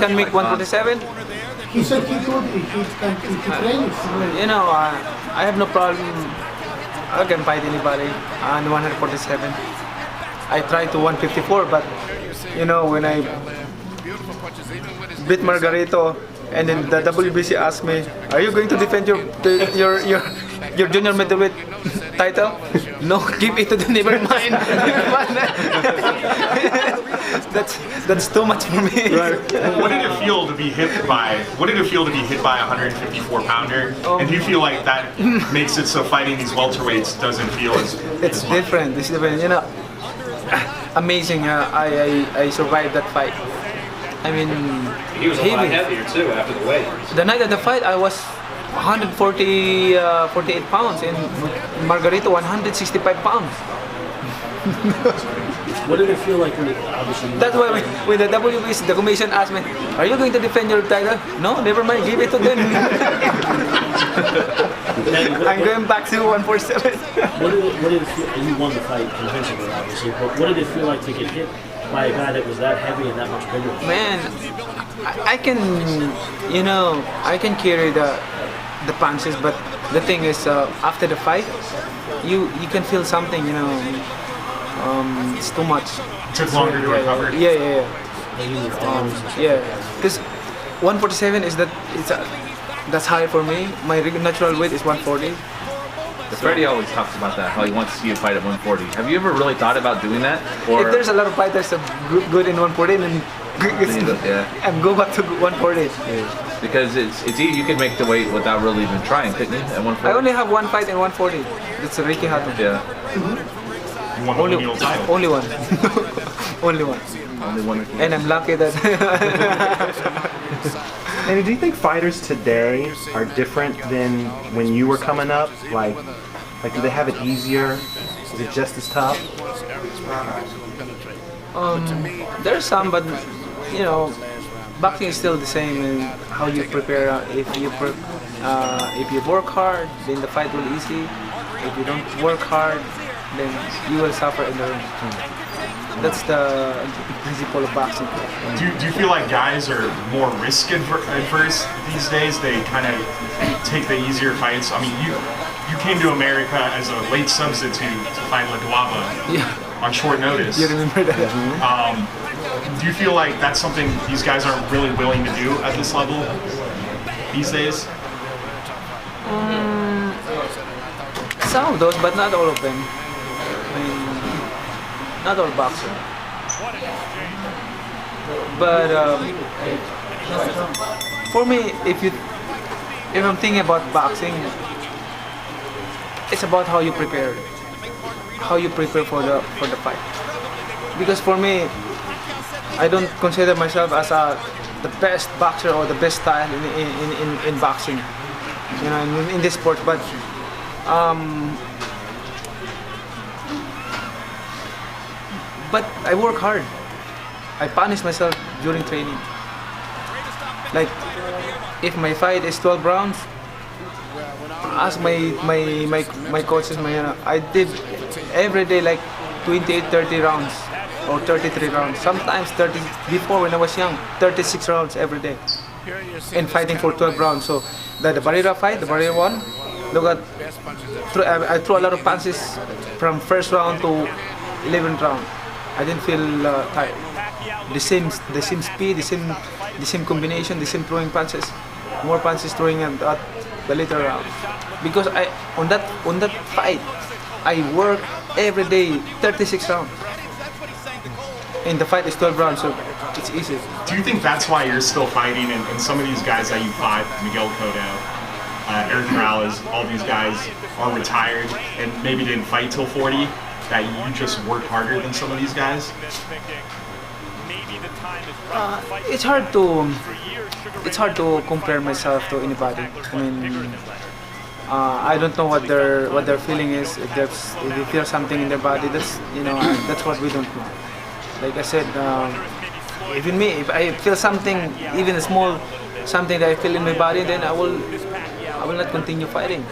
can make 147. He said he could, he trains. You know, I have no problem. I can fight anybody on 147. I tried to 154, but you know, when I beat Margarito, and then the WBC asked me, "Are you going to defend your junior middleweight title?" No, give it to them. Never mind. that's too much for me. Right. What did it feel to be hit by? What did it feel to be hit by a 154 pounder? And do you feel like that makes it so fighting these welterweights doesn't feel as? It's different. It's different. You know, amazing. I survived that fight. I mean, he was a lot heavier too after the weight. The night of the fight, I was 148 pounds, and Margarito 165 pounds. What did it feel like when obviously? That's why when the WBC, the commission asked me, "Are you going to defend your title?" No, never mind. Give it to them. I'm going back to 147. What did it feel? You won the fight convincingly, obviously. But what did it feel like to get hit by a guy that was that heavy and that much bigger? Man, I can, you know, I can carry the punches, but the thing is, after the fight, you can feel something, you know. It's too much. It took longer to recover. Yeah. Because 147 is that's high for me. My natural weight is 140. Freddie always talks about that, how he wants to see you fight at 140. Have you ever really thought about doing that? Or if there's a lot of fighters that good in 140, then I'm go back to 140. Yeah. Because it's easy. You could make the weight without really even trying, couldn't you? At 140. I only have one fight in 140. That's Ricky Hatton. Yeah. You won the lineal title. Only one. Only one. Only one. And I'm lucky that. And do you think fighters today are different than when you were coming up? Like do they have it easier? Is it just as tough? There's some, but you know, boxing is still the same. And how you prepare. If you work hard, then the fight will be easy. If you don't work hard, then you will suffer in the ring. That's the principle of boxing. Do you feel like guys are more risk adverse these days? They kind of take the easier fights. I mean, you came to America as a late substitute to fight Laguaba on short notice. You remember that? Do you feel like that's something these guys aren't really willing to do at this level these days? Some of those, but not all of them. I mean, not all boxers. But for me, if I'm thinking about boxing, it's about how you prepare for the fight. Because for me, I don't consider myself as the best boxer or the best style in boxing, you know, in this sport. But I work hard. I punish myself during training. Like, if my fight is 12 rounds, ask my coaches, I did every day like 28, 30 rounds or 33 rounds. Sometimes 30, before when I was young, 36 rounds every day. And fighting for 12 rounds. So the Barrera fight, the Barrera one, look at, I threw a lot of punches from first round to 11th round. I didn't feel tired. The same speed, the same combination, the same throwing punches. More punches throwing at the later round. Because on that fight, I work every day 36 rounds. And the fight is 12 rounds, so it's easy. Do you think that's why you're still fighting? And some of these guys that you fought, Miguel Cotto, Eric Morales, all these guys are retired and maybe didn't fight till 40. That you just work harder than some of these guys? It's hard to compare myself to anybody. I mean, I don't know what their feeling is. If they feel something in their body, that's that's what we don't know. Like I said, even me, if I feel something, even a small something that I feel in my body, then I will not continue fighting.